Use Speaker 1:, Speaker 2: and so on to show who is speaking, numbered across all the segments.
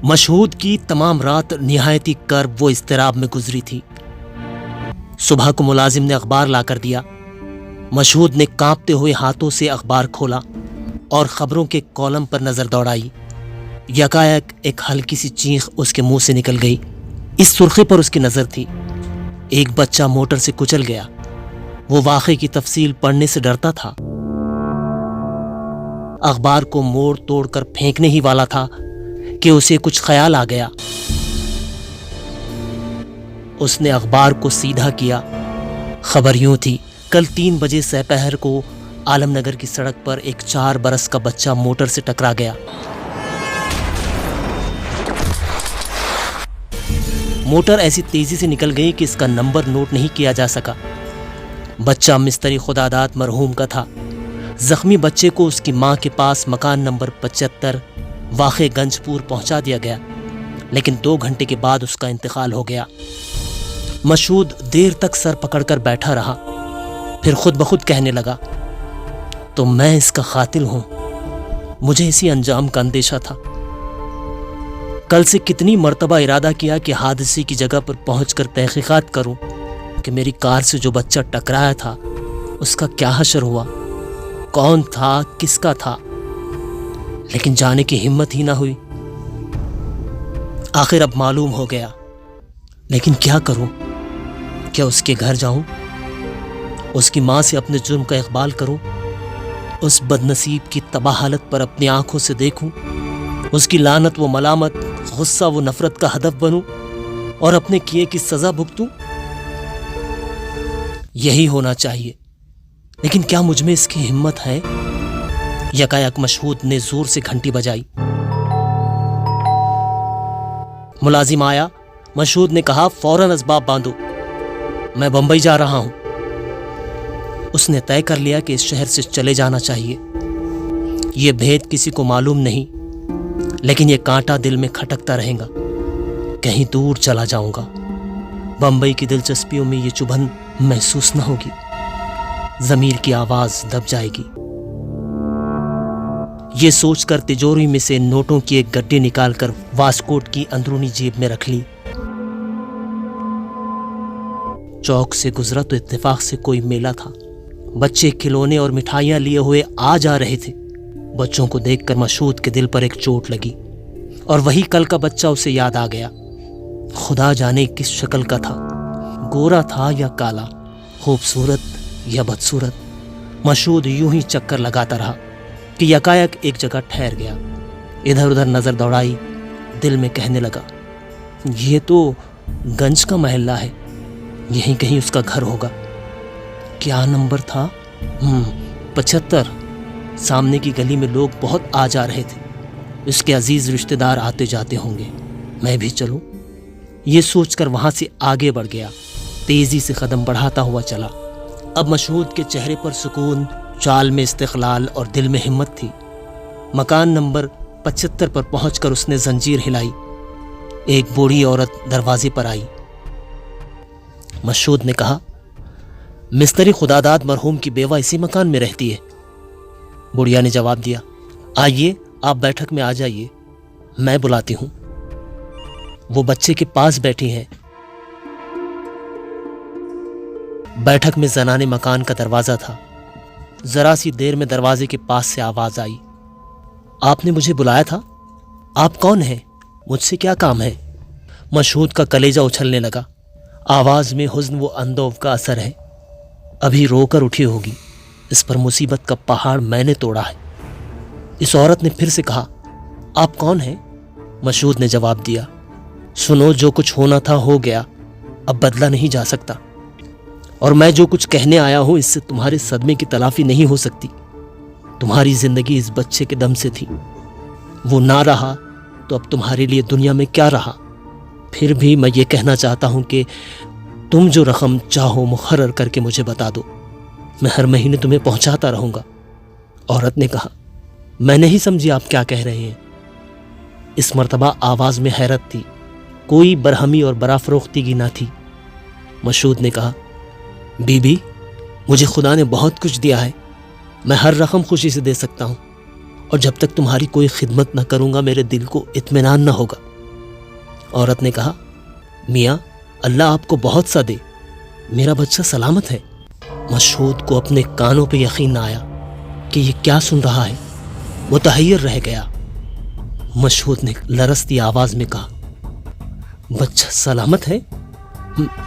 Speaker 1: مشہود کی تمام رات نہایتی کرب و اضطراب میں گزری تھی۔ صبح کو ملازم نے اخبار لا کر دیا۔ مشہود نے کانپتے ہوئے ہاتھوں سے اخبار کھولا اور خبروں کے کالم پر نظر دوڑائی۔ یکایک ایک ہلکی سی چیخ اس کے منہ سے نکل گئی۔ اس سرخی پر اس کی نظر تھی۔ ایک بچہ موٹر سے کچل گیا۔ وہ واقعے کی تفصیل پڑھنے سے ڈرتا تھا۔ اخبار کو موڑ توڑ کر پھینکنے ہی والا تھا کہ اسے کچھ خیال آ گیا۔ اس نے اخبار کو سیدھا کیا۔ خبر یوں تھی: کل 3 بجے سپہر کو عالم نگر کی سڑک پر ایک 4 برس کا بچہ موٹر سے ٹکرا گیا۔ موٹر ایسی تیزی سے نکل گئی کہ اس کا نمبر نوٹ نہیں کیا جا سکا۔ بچہ مستری خداداد مرحوم کا تھا۔ زخمی بچے کو اس کی ماں کے پاس مکان نمبر 75 واقع گنج پور پہنچا دیا گیا، لیکن 2 گھنٹے کے بعد اس کا انتقال ہو گیا۔ مشہود دیر تک سر پکڑ کر بیٹھا رہا، پھر خود بخود کہنے لگا، تو میں اس کا قاتل ہوں۔ مجھے اسی انجام کا اندیشہ تھا۔ کل سے کتنی مرتبہ ارادہ کیا کہ حادثے کی جگہ پر پہنچ کر تحقیقات کروں کہ میری کار سے جو بچہ ٹکرایا تھا اس کا کیا حشر ہوا، کون تھا، کس کا تھا، لیکن جانے کی ہمت ہی نہ ہوئی۔ آخر اب معلوم ہو گیا، لیکن کیا کروں؟ کیا اس کے گھر جاؤں، اس کی ماں سے اپنے جرم کا اقبال کروں، اس بد نصیب کی تباہ حالت پر اپنی آنکھوں سے دیکھوں، اس کی لعنت و ملامت، غصہ و نفرت کا ہدف بنوں اور اپنے کیے کی سزا بھگتوں؟ یہی ہونا چاہیے، لیکن کیا مجھ میں اس کی ہمت ہے؟ یکایک مشہود نے زور سے گھنٹی بجائی۔ ملازم آیا۔ مشہود نے کہا، فوراً اسباب باندھو، میں بمبئی جا رہا ہوں۔ اس نے طے کر لیا کہ اس شہر سے چلے جانا چاہیے۔ یہ بھید کسی کو معلوم نہیں، لیکن یہ کانٹا دل میں کھٹکتا رہے گا۔ کہیں دور چلا جاؤں گا، بمبئی کی دلچسپیوں میں یہ چبھن محسوس نہ ہوگی، ضمیر کی آواز دب جائے گی۔ یہ سوچ کر تجوری میں سے نوٹوں کی ایک گڈی نکال کر واسکوٹ کی اندرونی جیب میں رکھ لی۔ چوک سے گزرا تو اتفاق سے کوئی میلہ تھا۔ بچے کھلونے اور مٹھائیاں لیے ہوئے آ جا رہے تھے۔ بچوں کو دیکھ کر مشہود کے دل پر ایک چوٹ لگی، اور وہی کل کا بچہ اسے یاد آ گیا۔ خدا جانے کس شکل کا تھا، گورا تھا یا کالا، خوبصورت یا بدصورت۔ مشہود یوں ہی چکر لگاتا رہا کہ یکایک ایک جگہ ٹھہر گیا۔ ادھر ادھر نظر دوڑائی، دل میں کہنے لگا، یہ تو گنج کا محلہ ہے، یہیں کہیں اس کا گھر ہوگا۔ کیا نمبر تھا؟ 75۔ سامنے کی گلی میں لوگ بہت آ جا رہے تھے، اس کے عزیز رشتہ دار آتے جاتے ہوں گے، میں بھی چلوں۔ یہ سوچ کر وہاں سے آگے بڑھ گیا، تیزی سے قدم بڑھاتا ہوا چلا۔ اب مشہود کے چہرے پر سکون، چال میں استقلال اور دل میں ہمت تھی۔ مکان نمبر 75 پر پہنچ کر اس نے زنجیر ہلائی۔ ایک بوڑھی عورت دروازے پر آئی۔ مشہود نے کہا، مستری خداداد مرحوم کی بیوہ اسی مکان میں رہتی ہے؟ بڑھیا نے جواب دیا، آئیے، آپ بیٹھک میں آ جائیے، میں بلاتی ہوں۔ وہ بچے کے پاس بیٹھی ہیں۔ بیٹھک میں زنانِ مکان کا دروازہ تھا۔ ذرا سی دیر میں دروازے کے پاس سے آواز آئی، آپ نے مجھے بلایا تھا؟ آپ کون ہیں؟ مجھ سے کیا کام ہے؟ مشہود کا کلیجہ اچھلنے لگا۔ آواز میں حزن و اندوہ کا اثر ہے۔ ابھی رو کر اٹھی ہوگی، اس پر مصیبت کا پہاڑ میں نے توڑا ہے۔ اس عورت نے پھر سے کہا، آپ کون ہیں؟ مشہود نے جواب دیا، سنو، جو کچھ ہونا تھا ہو گیا، اب بدلا نہیں جا سکتا، اور میں جو کچھ کہنے آیا ہوں اس سے تمہارے صدمے کی تلافی نہیں ہو سکتی۔ تمہاری زندگی اس بچے کے دم سے تھی، وہ نہ رہا تو اب تمہارے لیے دنیا میں کیا رہا؟ پھر بھی میں یہ کہنا چاہتا ہوں کہ تم جو رقم چاہو مقرر کر کے مجھے بتا دو، میں ہر مہینے تمہیں پہنچاتا رہوں گا۔ عورت نے کہا، میں نہیں سمجھی آپ کیا کہہ رہے ہیں۔ اس مرتبہ آواز میں حیرت تھی، کوئی برہمی اور برافروختگی نہ تھی۔ مشہود نے کہا، بی بی، مجھے خدا نے بہت کچھ دیا ہے، میں ہر رقم خوشی سے دے سکتا ہوں، اور جب تک تمہاری کوئی خدمت نہ کروں گا میرے دل کو اطمینان نہ ہوگا۔ عورت نے کہا میاں اللہ آپ کو بہت سا دے، میرا بچہ سلامت ہے۔ مشہود کو اپنے کانوں پہ یقین نہ آیا کہ یہ کیا سن رہا ہے، متحیر رہ گیا۔ مشہود نے لرزتی آواز میں کہا بچہ سلامت ہے؟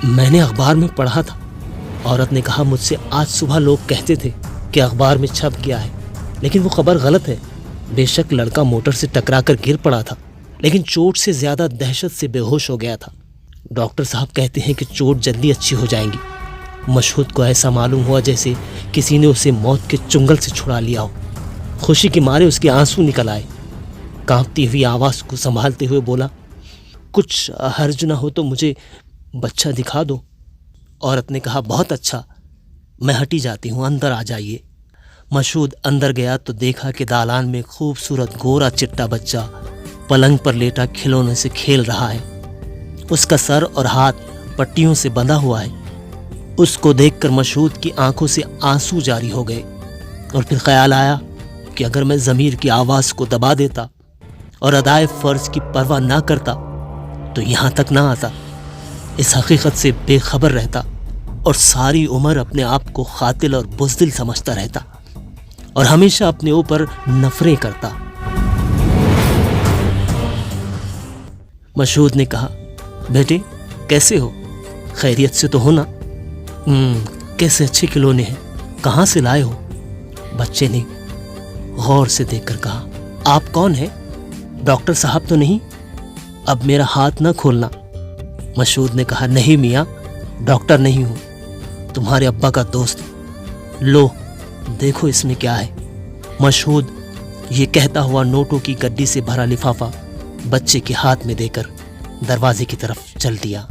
Speaker 1: میں نے اخبار میں پڑھا تھا۔ عورت نے کہا مجھ سے آج صبح لوگ کہتے تھے کہ اخبار میں چھپ گیا ہے، لیکن وہ خبر غلط ہے۔ بے شک لڑکا موٹر سے ٹکرا کر گر پڑا تھا، لیکن چوٹ سے زیادہ دہشت سے بے ہوش ہو گیا تھا۔ ڈاکٹر صاحب کہتے ہیں کہ چوٹ جلدی اچھی ہو جائیں گی۔ مشہود کو ایسا معلوم ہوا جیسے کسی نے اسے موت کے چنگل سے چھڑا لیا ہو۔ خوشی کے مارے اس کے آنسو نکل آئے۔ کانپتی ہوئی آواز کو سنبھالتے ہوئے بولا کچھ حرج نہ ہو تو مجھے بچہ دکھا دو۔ عورت نے کہا بہت اچھا، میں ہٹی جاتی ہوں، اندر آ جائیے۔ مشہود اندر گیا تو دیکھا کہ دالان میں خوبصورت گورا چٹا بچہ پلنگ پر لیٹا کھلونے سے کھیل رہا ہے۔ اس کا سر اور ہاتھ پٹیوں سے بندھا ہوا ہے۔ اس کو دیکھ کر مشہود کی آنکھوں سے آنسو جاری ہو گئے، اور پھر خیال آیا کہ اگر میں ضمیر کی آواز کو دبا دیتا اور ادائے فرض کی پرواہ نہ کرتا تو یہاں تک نہ آتا، اس حقیقت سے بے خبر رہتا اور ساری عمر اپنے آپ کو قاتل اور بزدل سمجھتا رہتا اور ہمیشہ اپنے اوپر نفریں کرتا۔ مشہود نے کہا بیٹے کیسے ہو؟ خیریت سے تو ہو نا؟ کیسے اچھے کھلونے ہیں، کہاں سے لائے ہو؟ بچے نے غور سے دیکھ کر کہا آپ کون ہیں؟ ڈاکٹر صاحب تو نہیں؟ اب میرا ہاتھ نہ کھولنا۔ مشہود نے کہا نہیں میاں، ڈاکٹر نہیں ہوں، تمہارے ابا کا دوست۔ لو دیکھو اس میں کیا ہے۔ مشہود یہ کہتا ہوا نوٹوں کی گڈی سے بھرا لفافہ بچے کے ہاتھ میں دے کر دروازے کی طرف چل دیا۔